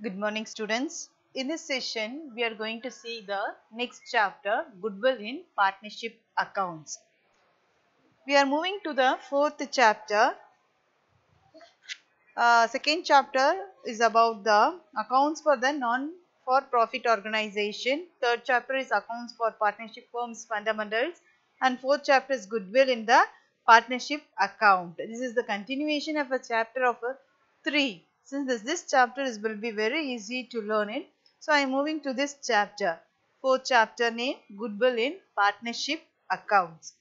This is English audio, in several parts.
Good morning, students. In this session, we are going to see the next chapter, Goodwill in Partnership Accounts. We are moving to the fourth chapter. Second chapter is about the accounts for the non-for-profit organization. Third chapter is accounts for partnership firms fundamentals. And fourth chapter is Goodwill in the partnership account. This is the continuation of a chapter of 3. Since this chapter will be very easy to learn it, so I am moving to this chapter. Fourth chapter name Goodwill in Partnership Accounts.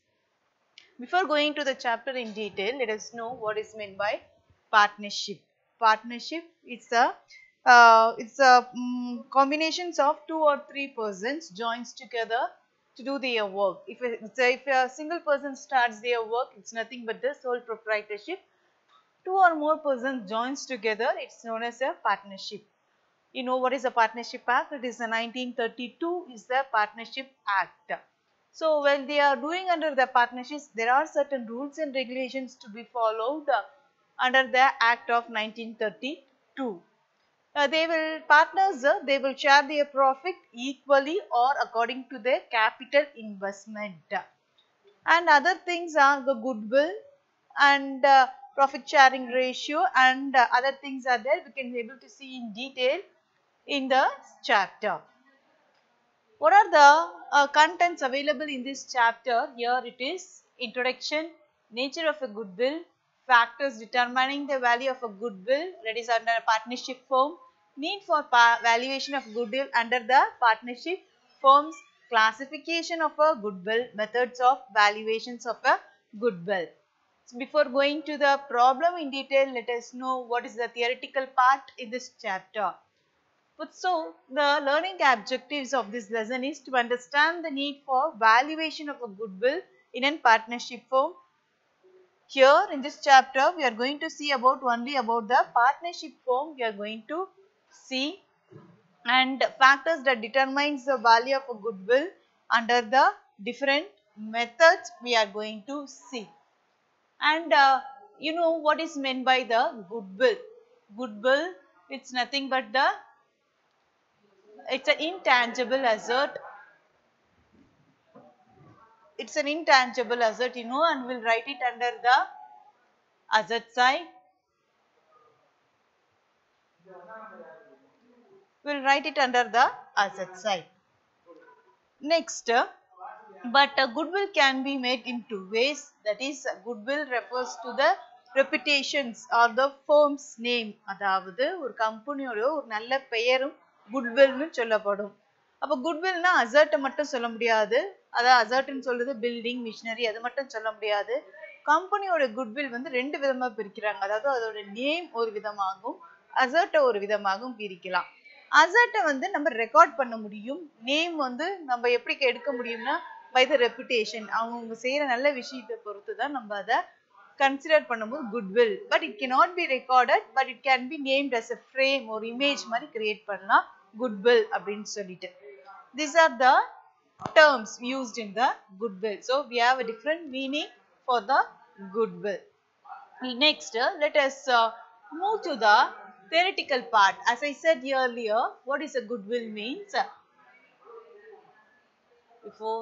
Before going to the chapter in detail, let us know what is meant by partnership. Partnership it's a combinations of 2 or 3 persons joins together to do their work. If a single person starts their work, it's nothing but the sole proprietorship. 2 or more persons joins together, it's known as a partnership. You know what is a Partnership Act? It is the 1932 is the Partnership Act. So when they are doing under the partnerships, there are certain rules and regulations to be followed under the Act of 1932. They will share their profit equally or according to their capital investment. And other things are the goodwill and profit sharing ratio and other things are there. We can be able to see in detail in the chapter. What are the contents available in this chapter? Here it is: introduction, nature of a goodwill, factors determining the value of a goodwill, that is under a partnership firm, need for valuation of goodwill under the partnership firms, classification of a goodwill, methods of valuations of a goodwill. So before going to the problem in detail, let us know what is the theoretical part in this chapter. So, the learning objectives of this lesson is to understand the need for valuation of a goodwill in a partnership firm. Here in this chapter, we are going to see only about the partnership firm. We are going to see and factors that determines the value of a goodwill under the different methods we are going to see. And you know what is meant by the goodwill. Goodwill, it's nothing but it's an intangible asset. It's an intangible asset, and we'll write it under the asset side. We'll write it under the asset side. Next, goodwill can be made in two ways. That is, goodwill refers to the reputations or the firm's name. அதாவது ஒரு கம்பெனியோட ஒரு நல்ல பெயரும் குட்வில்னு சொல்லப்படும். அப்ப குட்வில்னா assert மட்டும் சொல்ல முடியாது. அதாவது அசர்ட்னு சொல்றது பில்டிங், மிஷினரி அது மட்டும் சொல்ல முடியாது. கம்பெனியோட குட்வில் வந்து ரெண்டு விதமா பிரிக்கிறாங்க. அதாவது அதோட நேம் ஒரு விதமாகவும் அசர்ட்டை ஒரு விதமாகவும் பிரிக்கலாம். அசர்ட்டை வந்து நம்ம ரெக்கார்ட் பண்ண முடியும். நேம் வந்து நம்ம எப்படி எடுக்க முடியும்னா பை த ரெப்புடேஷன், அவங்க செய்யற நல்ல விஷயத்தை பொறுத்து தான் நம்ம அதை கன்சிடர் பண்ணும்போது goodwill. But it cannot be recorded, but it can be named as a frame, ஒரு இமேஜ் மாதிரி கிரியேட் பண்ணலாம் குட்வில் அப்படின்னு சொல்லிட்டு. These are the terms used in the goodwill. So we have a different meaning for the goodwill. Next, let us move to the theoretical part. As I said earlier, what is a goodwill means? Before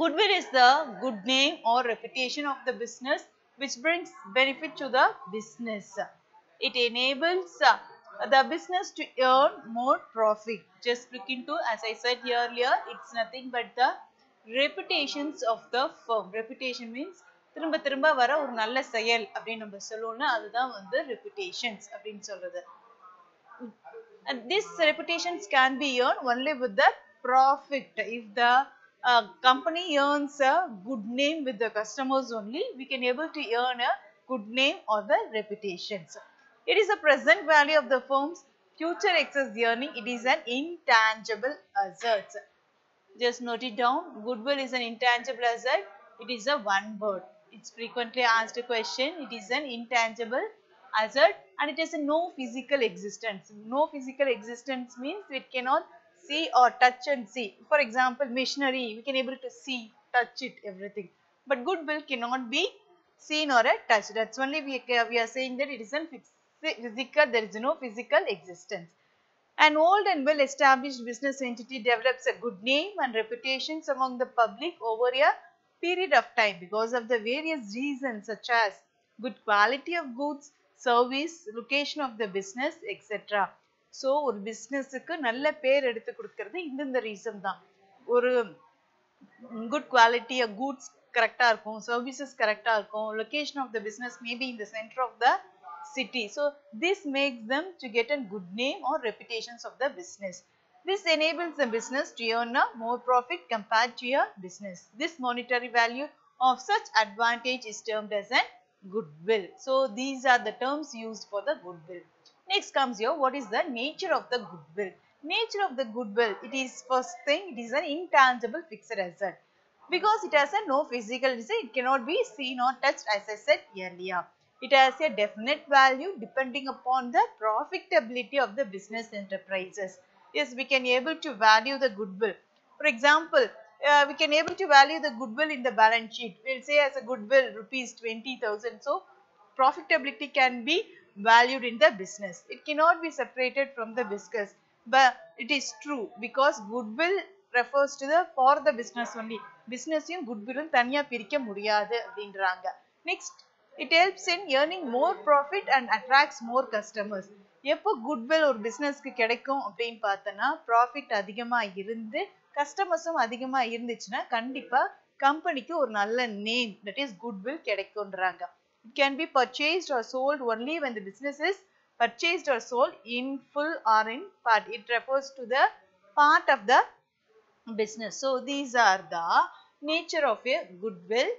goodwill is the good name or reputation of the business which brings benefit to the business. It enables the business to earn more profit. Just look into, as I said earlier, it's nothing but the reputations of the firm. Reputation means திரும்ப திரும்ப வர ஒரு நல்ல செயல் அப்படின்னு நம்ம சொல்லுவோம்னா அதுதான் வந்து reputations அப்படின்னு சொல்றது. And these reputations can be earned only with the profit. If the company earns a good name with the customers only, we can able to earn a good name or the reputations. It is the present value of the firm's future excess earning. It is an intangible asset. Just note it down. Goodwill is an intangible asset. It is a one word. It's frequently asked question. It is an intangible asset, and it has a no physical existence. No physical existence means it cannot see or touch and see. For example, machinery, we can able to see, touch it, everything. But goodwill cannot be seen or touched. That's only we are saying that it isn't physical, there is no physical existence. An old and well established business entity develops a good name and reputations among the public over a period of time because of the various reasons such as good quality of goods, service, location of the business, etc. So ஒரு பிசினஸுக்கு நல்ல பேர் எடுத்து கொடுக்கிறது இந்த reason தான். ஒரு good quality of goods correct இருக்கும், services correct இருக்கும், location of the business may be in the center of the city. So this makes them to get a good name or reputations of the business. This enables the business to earn a more profit compared to a business. This monetary value of such advantage is termed as a goodwill. So these are the terms used for the goodwill. Next comes here, what is the nature of the goodwill? Nature of the goodwill, it is first thing, it is an intangible fixed asset. Because it has a no physical, it cannot be seen or touched, as I said earlier. It has a definite value depending upon the profitability of the business enterprises. Yes, we can able to value the goodwill. For example, we can able to value the goodwill in the balance sheet. We'll say as a goodwill rupees 20,000. So profitability can be valued in the business. It cannot be separated from the business. But it is true because goodwill refers to the for the business only. Business யும் goodwill தனியா பிரிக்க முடியாது அப்படின்றாங்க. Next, it helps in earning more profit and attracts more customers. எப்போ goodwill ஒரு பிசினஸ்க்கு கிடைக்கும் அப்படின்னு பார்த்தனா ப்ராஃபிட் அதிகமா இருந்து கஸ்டமர்ஸும் அதிகமா இருந்துச்சுன்னா கண்டிப்பா கம்பெனிக்கு ஒரு நல்ல name, that is goodwill கிடைக்கும்ன்றாங்க. It can be purchased or sold only when the business is purchased or sold in full or in part. It refers to the part of the business. So these are the nature of a goodwill.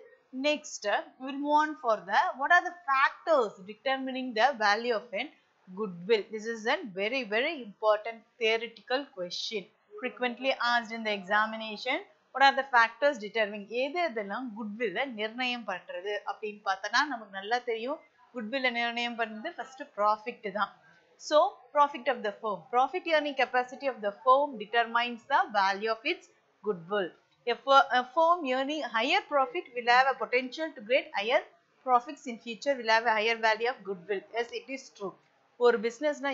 Next, we will move on for the what are the factors determining the value of a goodwill. This is a very important theoretical question frequently asked in the examination. What are the factors determining எதெல்லாம் goodwill நிர்ணயம் பண்றது அப்படினு பார்த்தனா நமக்கு நல்லா தெரியும். goodwill நிர்ணயம் பண்றது first profit தான். So profit of the firm, profit earning capacity of the firm determines the value of its goodwill. A firm earning higher profit will have a potential to get higher profits in future, will have a higher value of goodwill. Yes, it is true. ஒரு பிசினஸ்னா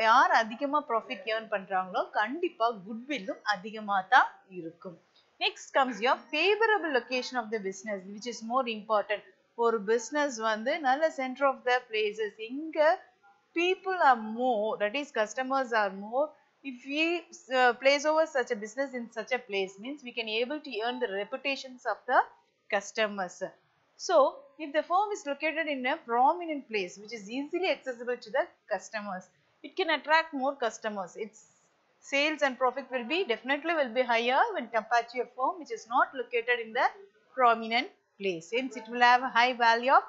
யார் அதிகமா profit earn பண்றாங்களோ கண்டிப்பா குட்வில்லும் அதிகமா தான் இருக்கும். Next comes your favorable location of the business, which is more important. ஒரு business வந்து நல்ல center of the places, இங்க people are more, that is customers are more. If we place over such a business in such a place means we can able to earn the reputations of the customers. So if the firm is located in a prominent place which is easily accessible to the customers, it can attract more customers. Its sales and profit will be definitely higher when compared to a firm which is not located in the prominent place. Hence it will have a high value of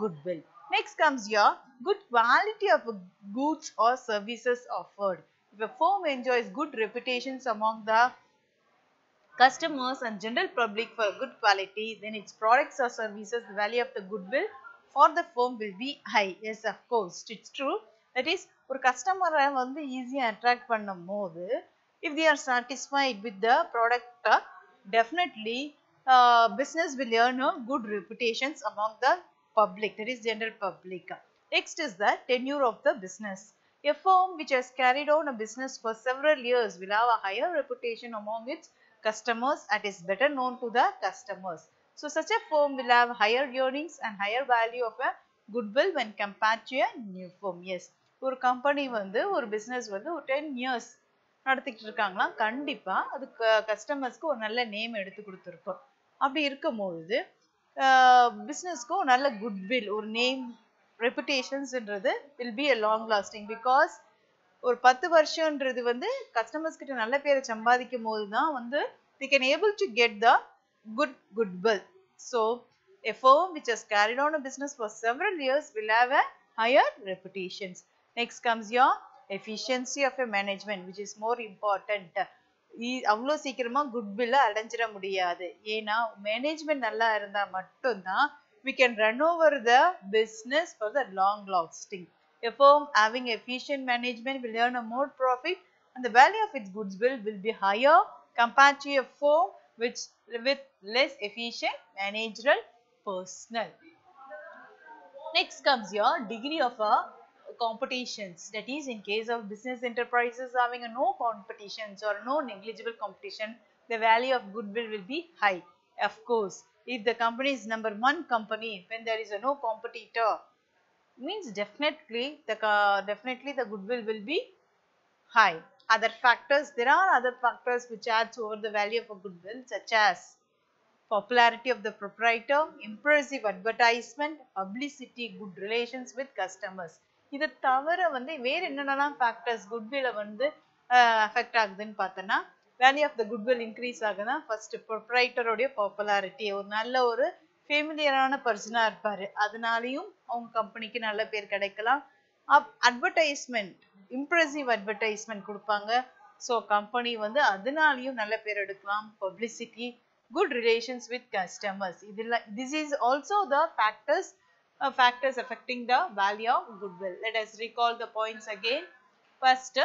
goodwill. Next comes your good quality of goods or services offered. If a firm enjoys good reputations among the customers and general public for good quality, then its products or services, the value of the goodwill for the firm will be high. Yes, of course, it's true. That is, ஒரு கஸ்டமரை வந்து ஈஸியா attract பண்ணும் போது if they are satisfied with the product, definitely business will earn a good reputations among the public, that is general public. Next is the tenure of the business. A firm which has carried on a business for several years will have a higher reputation among its customers and is better known to the customers. So such a firm will have higher earnings and higher value of a goodwill when compared to a new firm. Yes, ஒரு company வந்து ஒரு business வந்து ஒரு 10 years நடத்திட்டு இருக்காங்களா கண்டிப்பா அது கஸ்டமர்ஸ்க்கு ஒரு நல்ல நேம் எடுத்து கொடுத்துருக்கும். அப்படி இருக்கும்போது பிசினஸ்க்கு ஒரு நல்ல குட்வில், ஒரு name, ரெப்புடேஷன்ஸ்ன்றது will be a long lasting because ஒரு 10 வருஷம்ன்றது வந்து கஸ்டமர்ஸ் கிட்ட நல்ல பேரை சம்பாதிக்கும் போது தான் வந்து they can able to get the goodwill. So a firm which has carried on a business for several years will have a higher reputations. Next comes your efficiency of a management, which is more important. அவ்வளோ சீக்கிரமா குட்வில்ல அடைஞ்சிட முடியாது. ஏன்னா management நல்லா இருந்தா மட்டும்தான் we can run over the business for the long lasting. A firm having efficient management will earn a more profit and the value of its goodwill will be higher compared to a firm with less efficient managerial personnel. Next comes your degree of competitions. That is, in case of business enterprises having a no competitions or no negligible competition, the value of goodwill will be high. Of course, if the company is number one company, when there is a no competitor, means definitely the goodwill will be high. Other factors, there are other factors which adds over the value of a goodwill, such as popularity of the proprietor, impressive advertisement, publicity, good relations with customers. இதை தவிர வந்து வேறு என்னென்னலாம் factors குட்வில்லை வந்து affect ஆகுதுன்னு பார்த்தோன்னா, value of the goodwill increase ஆகுதுன்னா first ப்ரொப்ரைட்டருடைய பாப்புலாரிட்டி, ஒரு நல்ல ஒரு ஃபெமிலியரான பர்சனாக இருப்பார், அதனாலையும் அவங்க கம்பெனிக்கு நல்ல பேர் கிடைக்கலாம். அட்வர்டைஸ்மெண்ட், இம்ப்ரெசிவ் அட்வர்டைஸ்மெண்ட் கொடுப்பாங்க, ஸோ கம்பெனி வந்து அதனாலையும் நல்ல பேர் எடுக்கலாம். Publicity, good relations with customers. This is also the factors affecting the value of goodwill. Let us recall the points again. First,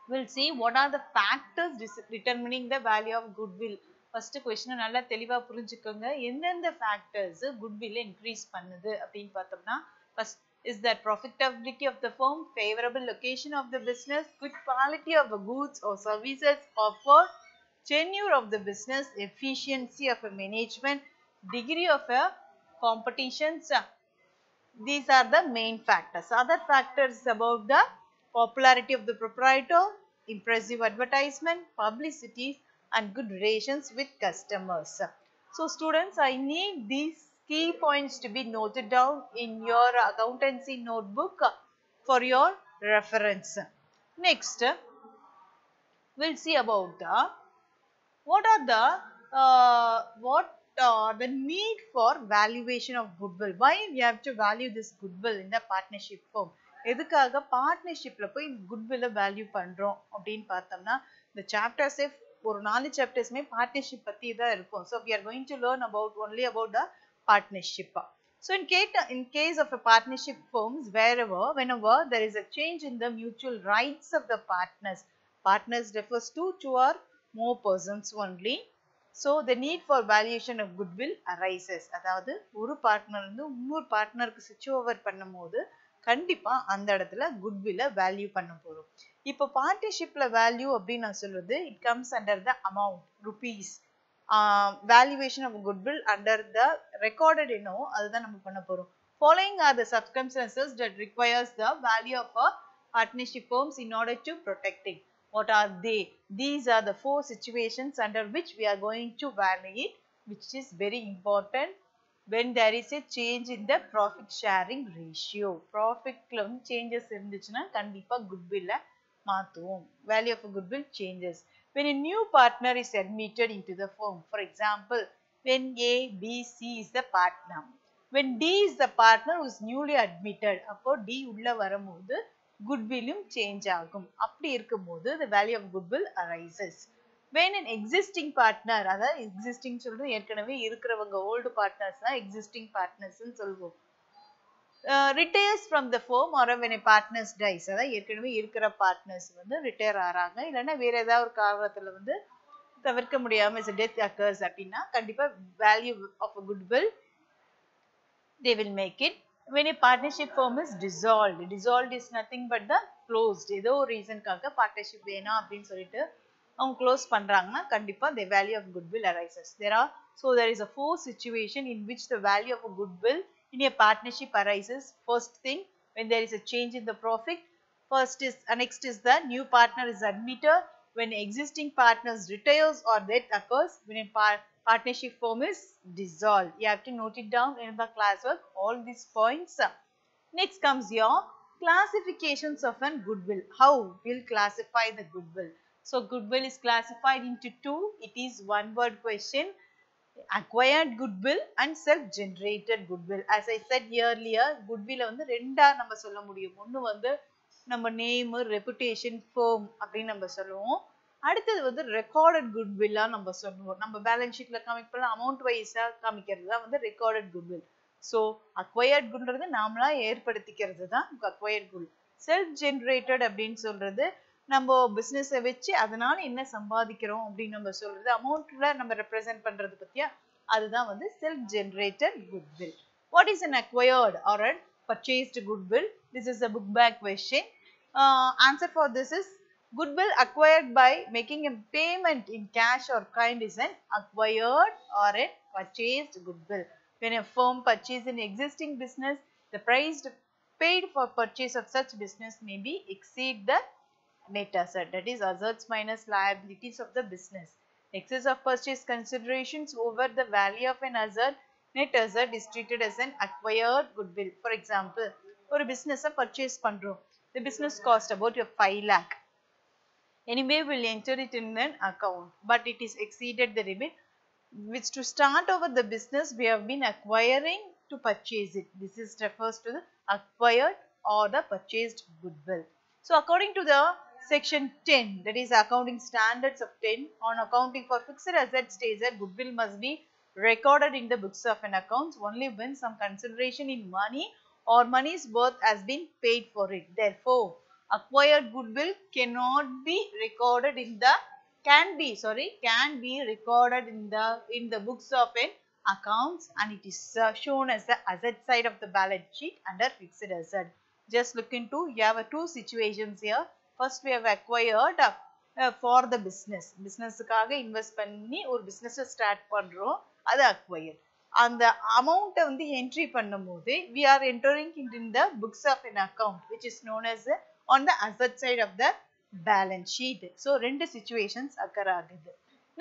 we'll see what are the factors determining the value of goodwill. First question நல்லா தெளிவா புரிஞ்சுக்கோங்க. எந்தெந்த factors goodwill increase பண்ணுது அப்படின்னு பார்த்தோம்னா, first is that profitability of the firm, favorable location of the business, good quality of the goods or services offered, tenure of the business, efficiency of a management, degree of a competitions. These are the main factors. Other factors about the popularity of the proprietor, impressive advertisement, publicity and good relations with customers. So students, I need these key points to be noted down in your accountancy notebook for your reference. Next, we'll see about the what are the need for valuation of goodwill. Why we have to value this goodwill in the partnership firm? எதுக்காக பார்ட்னர்ஷிப்ல போய் குட்வில்ல value பண்றோம் அப்படின்னு பார்த்தோம்னா, இந்த சாப்டர்ஸே ஒரு 4 சாப்டர்ஸ்மே partnership பத்தி தான் இருக்கும். So we are going to learn only about the partnership. So in case of a partnership firms, whenever there is a change in the mutual rights of the partners refers to two or more persons only. So the need for valuation of goodwill arises. அதாவது ஒரு partner வந்து இன்னொரு பார்ட்னருக்கு ஸ்விட்ச் over பண்ணும்போது கண்டிப்பா அந்த இடத்துல குட்வில்ல value பண்ண போறோம். இப்போ பார்ட்னர்ஷிப்ல வேல்யூ அப்படின்னு நான் சொல்றது, it comes under the amount rupees. Valuation of goodwill under the recorded என்னவோ அதுதான் நம்ம பண்ண போறோம். Following are the circumstances that requires the value of a partnership firms in order to protect it. What are they? These are the 4 situations under which we are going to value it, which is very important when there is a change in the profit sharing ratio. Profit changes இருந்துச்சுன்னா கண்டிப்பா goodwill மாத்துவோம். Value of goodwill changes when a new partner is admitted into the firm. For example, when A, B, C is the partner. When D is the partner who is newly admitted, அப்போ D உள்ள வரும்போது goodwillum change ஆகும். அப்படி இருக்கும்போது the value of goodwill arises. When an existing partner, அதாவது existing சொல்றது ஏற்கனவே இருக்கிறவங்க old partners தான் existing partners ன்னு சொல்லுவோம். Retires from the firm or when a partners dies, அதாவது ஏற்கனவே இருக்கிற partners வந்து retire ஆறாங்க, இல்லைன்னா வேற ஏதாவது ஒரு காரணத்துல வந்து தவிர்க்க முடியாம death occurs அப்படின்னா கண்டிப்பா value of a goodwill they will make it. When a partnership firm is dissolved is nothing but the closed. ஏதோ ஒரு ரீசன்காக பார்ட்னர்ஷிப் வேணாம் அப்படின்னு சொல்லிட்டு அவங்க க்ளோஸ் பண்றாங்கன்னா கண்டிப்பா the value of goodwill arises. There is a 4 situation in which the value of a goodwill in a partnership arises. First thing, when there is a change in the profit. Next is the new partner is admitted. When existing partners retires or death occurs. When a partnership firm is dissolved. You have to note it down in the classwork, all these points. Next comes your classifications of an goodwill. How we'll classify the goodwill? So goodwill is classified into 2. It is one word question. Acquired goodwill and self-generated goodwill. As I said earlier, goodwill வந்து ரெண்டா நம்ம சொல்ல முடியும். ஒன்னு வந்து நம்ம name, reputation, firm அப்படின்னு நம்ம சொல்லுவோம். அடுத்தது வந்து ரெக்கார்டட் குட்வில்லா நம்ம சொல்லுவோம். நம்ம பேலன்ஸ் ஷீட்ல காமிப்போம் அமௌண்ட் வைஸா காமிக்கிறது தான் வந்து ரெக்கார்டட் குட்வில். ஸோ அக்வயர்ட் குட்ன்றது நாமளா ஏற்படுத்திக்கிறது தான் அக்வயர்ட் குட். செல்ஃப் ஜென்ரேட்டட் அப்படின்னு சொல்றது நம்ம பிசினஸை வச்சு அதனால என்ன சம்பாதிக்கிறோம் அப்படின்னு நம்ம சொல்றது அமௌண்ட்ல நம்ம ரெப்ரசென்ட் பண்றது பத்தியா அதுதான் வந்து self generated goodwill. What is an acquired or a purchased goodwill? This is a book bag question. Answer for this is goodwill acquired by making a payment in cash or kind is an acquired or a purchased goodwill. When a firm purchases an existing business, the price paid for purchase of such business may be exceed the net asset, that is assets minus liabilities of the business. Excess of purchase considerations over the value of an asset, net asset is treated as an acquired goodwill. For example, ஒரு business purchase பண்றோம். The business cost about 5 lakh. Anyway, will enter it in an account, but it is exceeded the limit which to start over the business we have been acquiring to purchase it. This is refers to the acquired or the purchased goodwill. So according to the section 10, that is accounting standards of 10, on accounting for fixed assets states that goodwill must be recorded in the books of an account only when some consideration in money or money's worth has been paid for it. Therefore, acquired goodwill cannot be recorded in the can be recorded in the books of an accounts, and it is shown as the asset side of the balance sheet under fixed asset. Just look into, you have two situations here. First we have acquired for the businessக்காக invest பண்ணி ஒரு business start பண்றோம், அது acquired. அந்த amount வந்து entry பண்ணும்போது we are entering it in the books of an account which is known as on the asset side of the balance sheet. So ரெண்டு situations occur ஆகுது.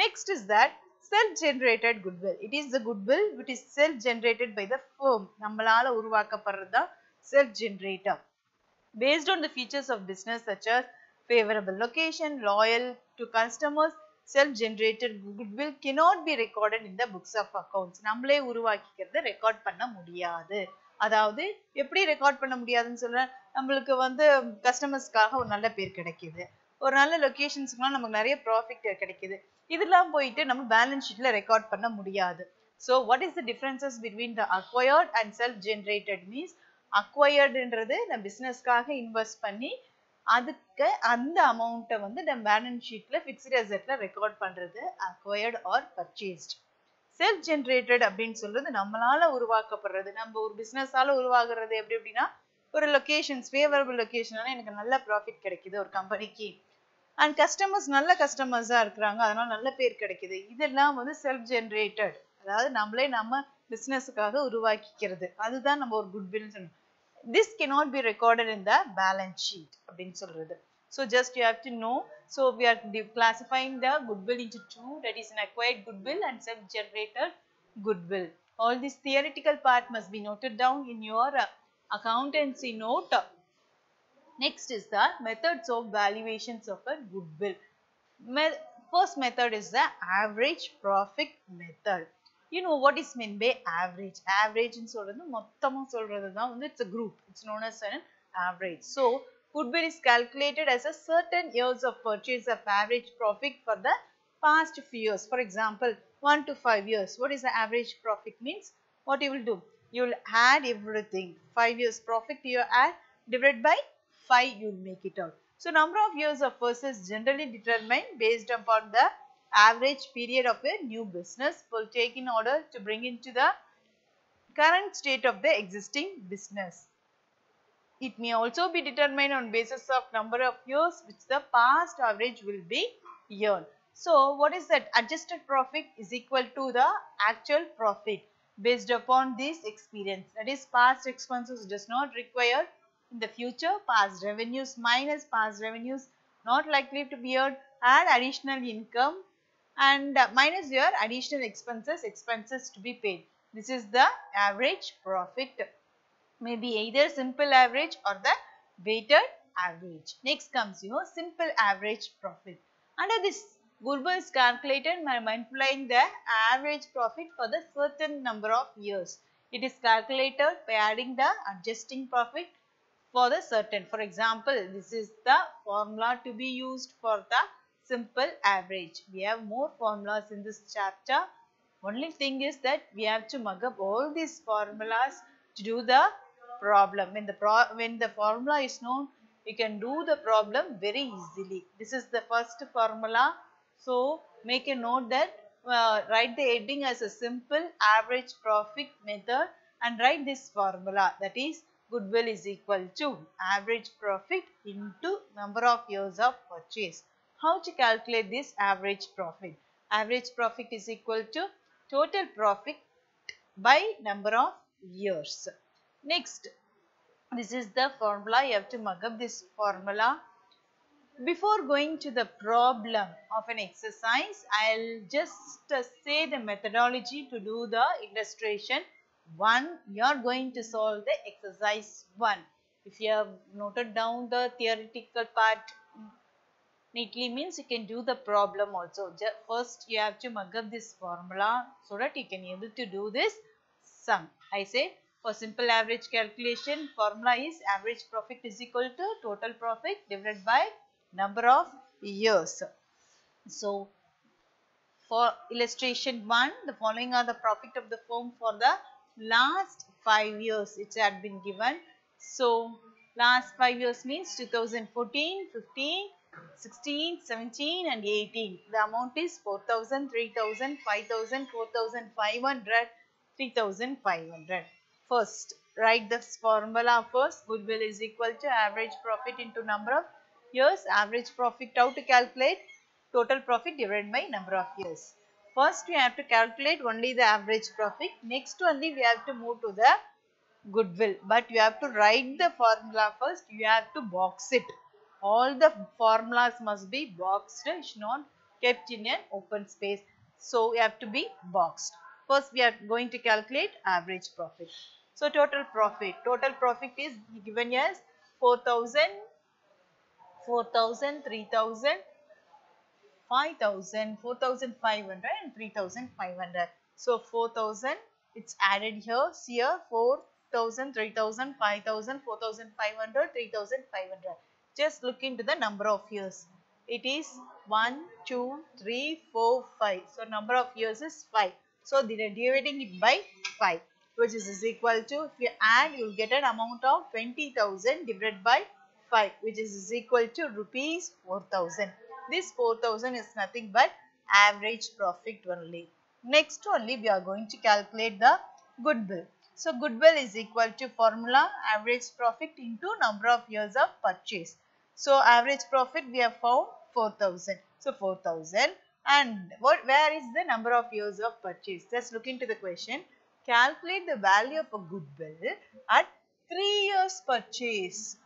Next is that self-generated goodwill. It is the goodwill which is self-generated by the firm. நம்மளால உருவாக்கப்படுறது தான் self-generator. Based on the features of business such as favorable location, loyal to customers, self-generated goodwill cannot be recorded in the books of accounts. நம்மளே உருவாக்கிக்கிறது record பண்ண முடியாது. அதாவது எப்படி record பண்ண முடியாதுன்னு சொல்றேன், நம்மளுக்கு வந்து கஸ்டமர்ஸ்க்காக ஒரு நல்ல பேர் கிடைக்குது, ஒரு நல்ல லொகேஷன்ஸ்க்குலாம் நமக்கு நிறைய ப்ராஃபிட் கிடைக்குது, இதெல்லாம் போயிட்டு நம்ம பேலன்ஸ் ஷீட்ல ரெக்கார்ட் பண்ண முடியாது. So what is the differences between the acquired and self-generated means acquiredன்றது நம்ம பிசினஸ்க்காக இன்வெஸ்ட் பண்ணி அதுக்கு அந்த அமௌண்ட்டை வந்து நம்ம பேலன்ஸ் ஷீட்ல ஃபிக்ஸ்ட் அசெட்ல ரெக்கார்ட் பண்றது acquired or purchased. Self generated அப்படின்னு சொல்றது நம்மளால உருவாக்கப்படுறது, நம்ம ஒரு பிசினஸால உருவாக்குறது எப்படி அப்படின்னா ஒரு லொகேஷன்ஸ் ஃபேவரபிள் லொகேஷனால எனக்கு நல்ல ப்ராஃபிட் கிடைக்குது ஒரு கம்பெனிக்கு, அண்ட் கஸ்டமர்ஸ் நல்ல கஸ்டமர்ஸா இருக்கிறாங்க அதனால நல்ல பேர் கிடைக்குது, இதெல்லாம் வந்து செல்ஃப் ஜென்ரேட்டட், அதாவது நம்மளே நம்ம பிசினஸுக்காக உருவாக்கிக்கிறது, அதுதான் நம்ம ஒரு குட்வில் சொல்லணும். This cannot be recorded in the balance sheet அப்படின்னு சொல்றது. So just you have to know. So we are classifying the goodwill into two, that is an acquired goodwill and self-generated goodwill. All this theoretical part must be noted down in your accountancy note. Next is the methods of valuations of a goodwill. First method is the average profit method. You know what is meant by average? Average in சொல்றது மொத்தமா சொல்றது தான் வந்து it's a group. It's known as an average. So goodwill is calculated as a certain years of purchase of average profit for the past few years. For example, 1 to 5 years. What is the average profit means? What you will do? You will add everything. 5 years profit you add, divided by 5 you will make it out. So number of years of purchase generally determined based upon the average period of a new business will take in order to bring into the current state of the existing business. It may also be determined on basis of number of years which the past average will be earned. So what is that? Adjusted profit is equal to the actual profit based upon this experience. That is past expenses does not require in the future, past revenues minus past revenues not likely to be earned, add additional income and minus your additional expenses to be paid. This is the average profit. Maybe either simple average or the weighted average. Next comes your simple average profit. Under this, goodwill is calculated by multiplying the average profit for the certain number of years. It is calculated by adding the adjusting profit for the certain. For example, this is the formula to be used for the simple average. We have more formulas in this chapter. Only thing is that we have to mug up all these formulas to do the problem. When the formula is known, you can do the problem very easily. This is the first formula. So make a note that write the heading as a simple average profit method and write this formula, that is goodwill is equal to average profit into number of years of purchase. How to calculate this average profit? Average profit is equal to total profit by number of years. Next, this is the formula. You have to mug up this formula. Before going to the problem of an exercise, I'll just say the methodology to do the illustration. 1. You are going to solve the exercise 1. If you have noted down the theoretical part neatly, means you can do the problem also. First, you have to mug up this formula so that you can able to do this sum. I say for simple average calculation, formula is average profit is equal to total profit divided by number of years. So, for illustration 1, the following are the profit of the firm for the last 5 years. It had been given. So, last 5 years means 2014, 15, 16, 17 and 18. The amount is 4,000, 3,000, 5,000, 4,500, 3,500. First, write this formula first. Goodwill is equal to average profit into number of years. Average profit, how to calculate? Total profit divided by number of years. First, we have to calculate only the average profit. Next, only we have to move to the goodwill. But you have to write the formula first. You have to box it. All the formulas must be boxed. It should not kept in an open space. So, we have to be boxed. First, we are going to calculate average profit. So, total profit. Total profit is given as 4,000, 4,000, 3,000, 5,000, 4,500 and 3,500. So 4,000 it's added here. See here 4,000, 3,000, 5,000, 4,500, 3,500. Just look into the number of years. It is 1, 2, 3, 4, 5. So number of years is 5. So they are dividing it by 5, which is equal to, if you add, you will get an amount of 20,000 divided by 5, which is equal to rupees 4,000. This 4,000 is nothing but average profit only. Next only we are going to calculate the goodwill. So goodwill is equal to formula average profit into number of years of purchase. So average profit we have found 4,000. So 4,000 and where is the number of years of purchase? Just look into the question. Calculate the value of a goodwill at 3 years purchase.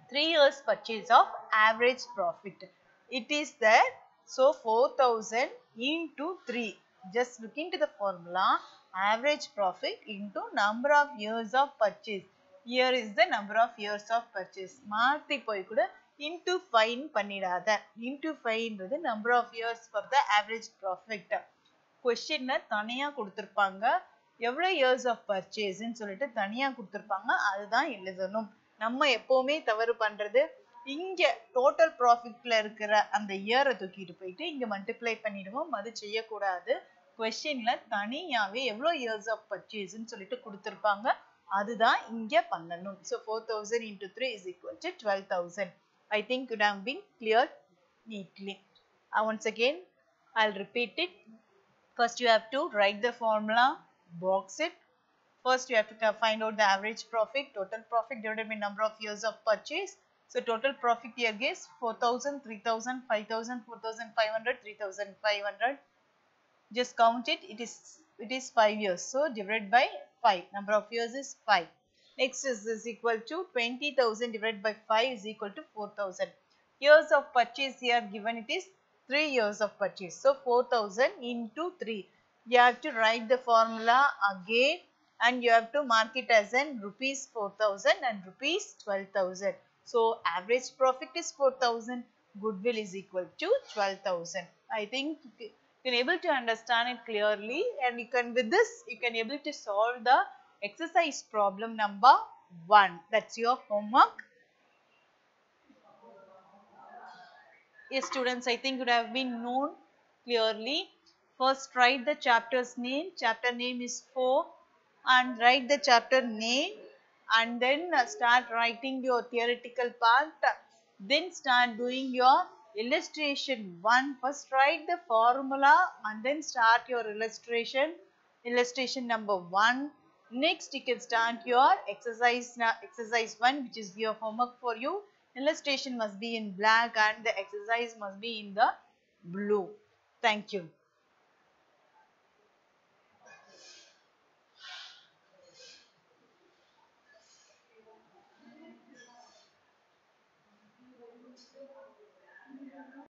3 years purchase of average profit. It is there. So 4,000 into 3. Just look into the formula. Average profit into number of years of purchase. Here is the number of years of purchase. Marthi poi kuda into 5 pannidada. Into 5 is number of years for the average profit. Question la thaniya kuduthirupanga. எவ்வளவு years of purchase ன்னு சொல்லிட்டு தனியா கொடுத்திருப்பாங்க. அதுதான் எழுதணும். நம்ம எப்பவுமே தவறு பண்றது, இங்க டோட்டல் ப்ராஃபிட்ல இருக்கிற அந்த இயரை தூக்கிட்டு போயிட்டு இங்க மல்டிப்ளை பண்ணிடுவோம். அது செய்யக்கூடாது. கொஸ்டின்ல தனியாவே எவ்வளவு இயர்ஸ் ஆஃப் பர்ச்சேஸ்ன்னு சொல்லிட்டு கொடுத்திருப்பாங்க. அதுதான் இங்க பண்ணணும். So 4,000 into 3 is equal to 12,000. I think it have been cleared neatly. Once again, I'll repeat it. First you have to write the formula, box it. First you have to find out the average profit, total profit divided by number of years of purchase. So total profit here is 4,000, 3,000, 5,000, 4,500, 3,500. Just count it. It is 5 years. So divided by 5. Number of years is 5. Next is equal to 20,000 divided by 5 is equal to 4,000. Years of purchase here given it is 3 years of purchase. So 4,000 into 3. You have to write the formula again and you have to mark it as in rupees 4,000 and rupees 12,000. So average profit is 4,000. Goodwill is equal to 12,000. I think you can able to understand it clearly, and you can, with this you can able to solve the exercise problem number 1. That's your homework. Yes, students, I think it would have been known clearly. First, write the chapter's name. Chapter name is 4, and write the chapter name, and then start writing your theoretical part. Then start doing your illustration 1. First, write the formula and then start your illustration. Illustration number 1. Next, you can start your exercise 1, which is your homework for you. Illustration must be in black and the exercise must be in the blue. Thank you.